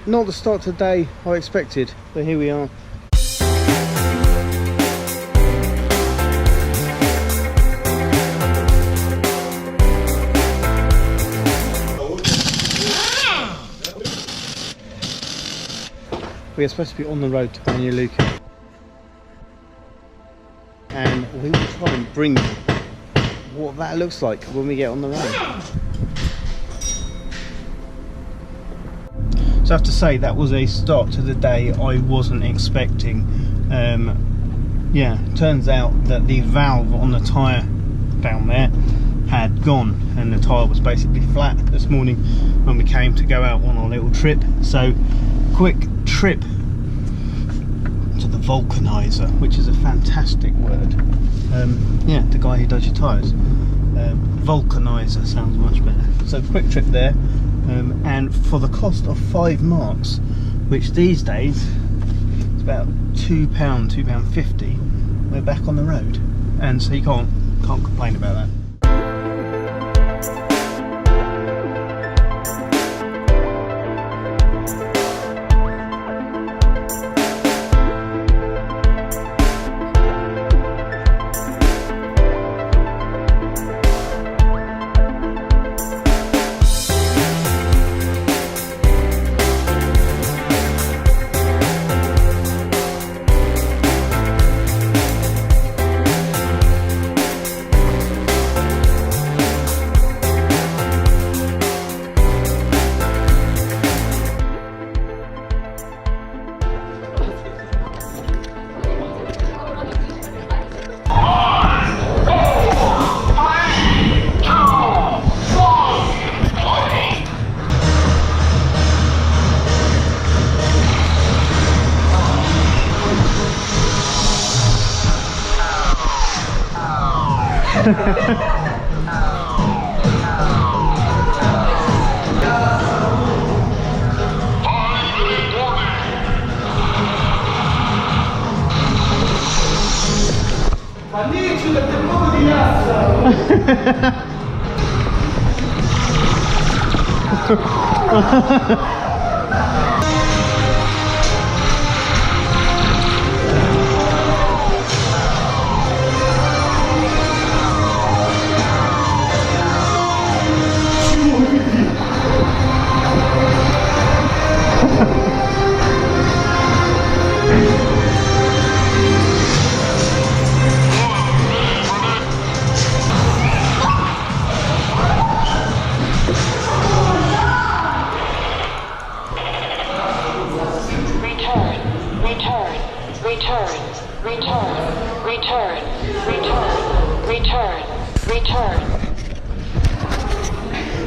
not the start to the day I expected, but here we are. We are supposed to be on the road to Banja Luka, and we will try and bring you what that looks like when we get on the road. So I have to say that was a start to the day I wasn't expecting. Yeah, turns out that the valve on the tyre down there had gone and the tyre was basically flat this morning when we came to go out on our little trip. So quick trip to the vulcanizer, which is a fantastic word. Yeah, the guy who does your tyres. Vulcanizer sounds much better. So quick trip there, and for the cost of 5 marks, which these days is about £2.50, we're back on the road, and so you can't complain about that.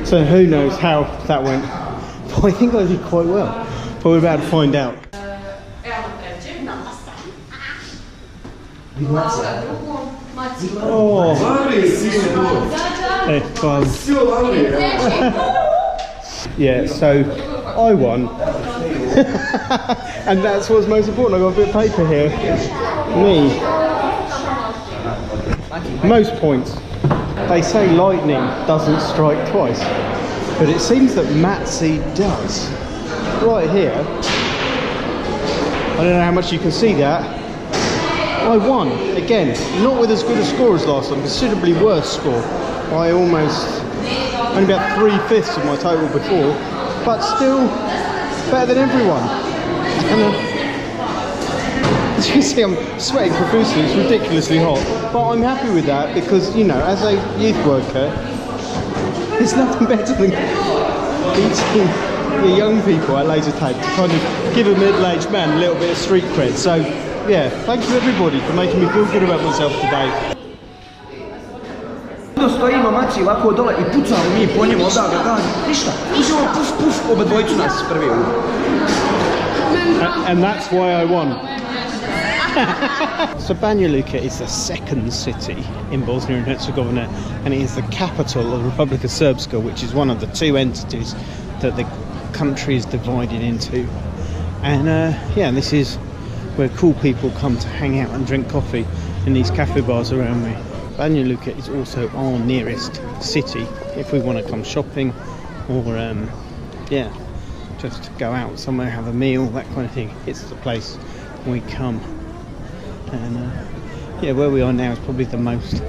So who knows how that went, but I think I did quite well, but we're about to find out. Oh, hey, fun. Yeah, so I won. And that's what's most important. I got a bit of paper here. Me. Most points. They say lightning doesn't strike twice, but it seems that Matt C does. Right here, I don't know how much you can see that, I won again, not with as good a score as last time, considerably worse score. I almost, only about 3/5 of my total before, but still better than everyone. And as you can see, I'm sweating profusely, it's ridiculously hot, but I'm happy with that because, you know, as a youth worker, there's nothing better than beating the young people at laser tag to kind of give a middle-aged man a little bit of street cred. So yeah, thank you everybody for making me feel good about myself today. Stojimo maci ovako dole i pucamo mi po njemu odavde, ništa, uđemo puf, oba dvojicu nas prvi. And that's why I won. So Banja Luka is the second city in Bosnia and Herzegovina, and it is the capital of Republika Srpska, which is one of the two entities that the country is divided into. And yeah, this is where cool people come to hang out and drink coffee in these cafe bars around me. Banja Luka is also our nearest city if we want to come shopping or yeah, just to go out somewhere, have a meal, that kind of thing. It's the place we come. And yeah, where we are now is probably the most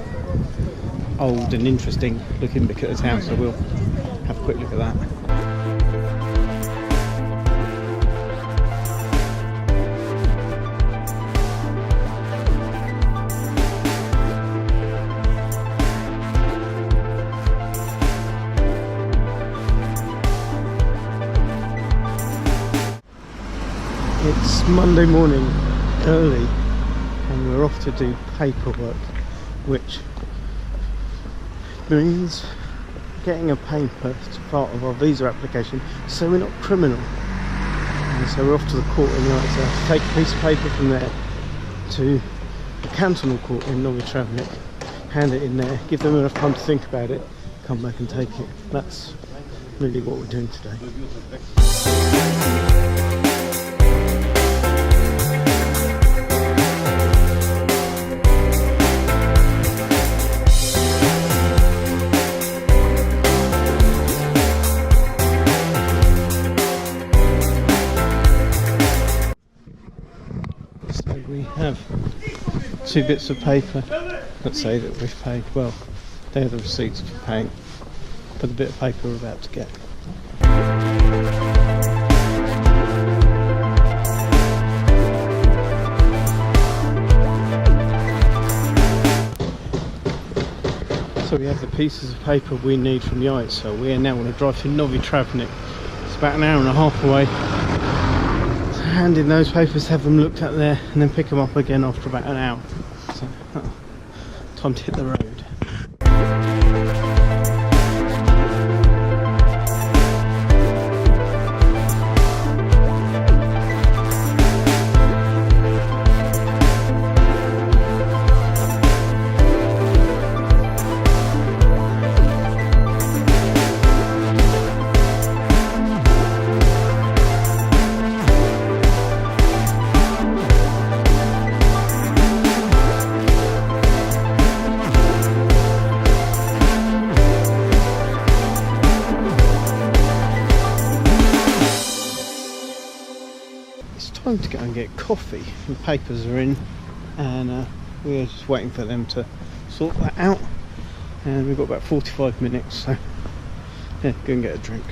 old and interesting looking bit of the town, so we'll have a quick look at that. It's Monday morning early and we're off to do paperwork, which means getting a paper as part of our visa application so we're not criminal. And so we're off to the court in Leipzig to take a piece of paper from there to the cantonal court in Novi Most, hand it in there, give them enough time to think about it, come back and take it. That's really what we're doing today. We have 2 bits of paper that say that we've paid. Well, they're the receipts for paying for the bit of paper we're about to get. So we have the pieces of paper we need from the IELTS, so we are now going to drive to Novi Most. It's about an hour and a half away. Hand in those papers, have them looked at there, and then pick them up again after about an hour. So, time to hit the road. Time to go and get coffee. The papers are in and we're just waiting for them to sort that out, and we've got about 45 minutes, so yeah, go and get a drink.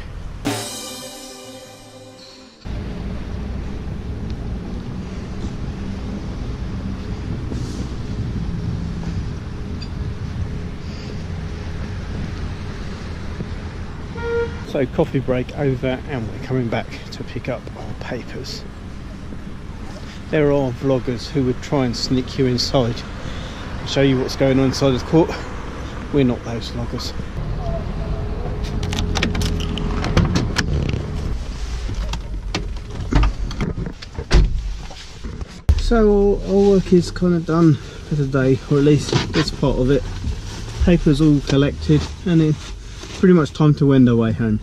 So coffee break over and we're coming back to pick up our papers. There are vloggers who would try and sneak you inside and show you what's going on inside of the court. We're not those vloggers. So our work is kind of done for the day, or at least this part of it. Papers all collected and it's pretty much time to wend our way home.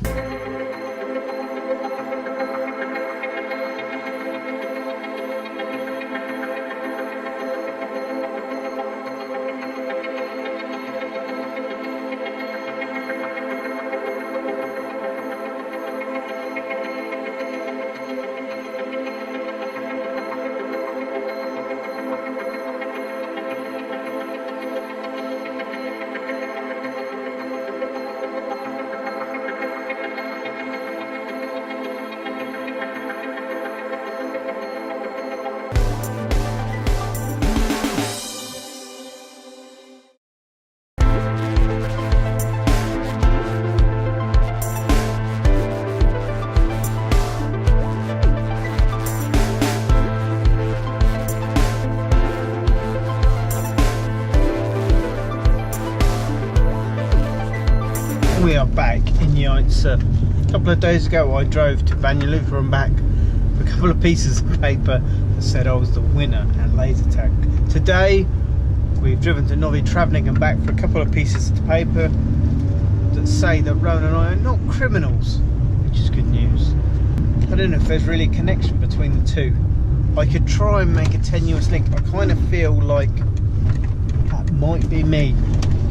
We are back in C.E.T. A couple of days ago I drove to Banja Luka and back with a couple of pieces of paper that said I was the winner and laser tag. Today we've driven to Novi Most and back for a couple of pieces of paper that say that Rowan and I are not criminals, which is good news. I don't know if there's really a connection between the two. I could try and make a tenuous link, but I kind of feel like that might be me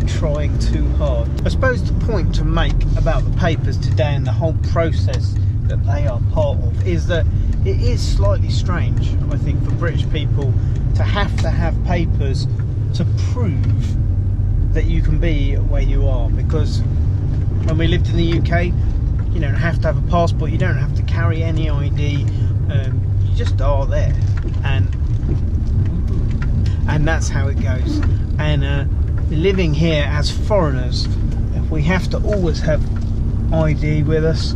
trying too hard. I suppose the point to make about the papers today and the whole process that they are part of is that it is slightly strange, I think, for British people to have papers to prove that you can be where you are. Because when we lived in the UK, you don't have to have a passport, you don't have to carry any ID, you just are there, and that's how it goes. And living here as foreigners, we have to always have ID with us,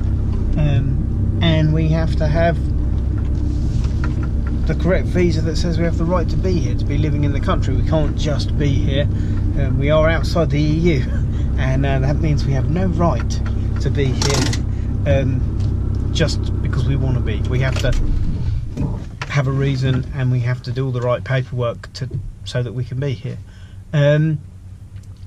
and we have to have the correct visa that says we have the right to be here, to be living in the country. We can't just be here. We are outside the EU, and that means we have no right to be here just because we want to be. We have to have a reason, and we have to do all the right paperwork so that we can be here, and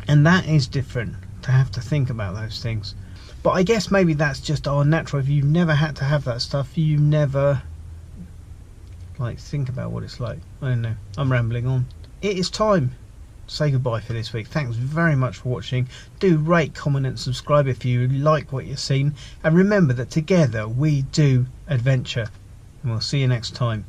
that is different, to have to think about those things. But I guess maybe that's just our natural. If you've never had to have that stuff, you never think about what it's like. I don't know, I'm rambling on. It is time to say goodbye for this week. Thanks very much for watching. Do rate, comment and subscribe if you like what you've seen, and remember that together we do adventure, and we'll see you next time.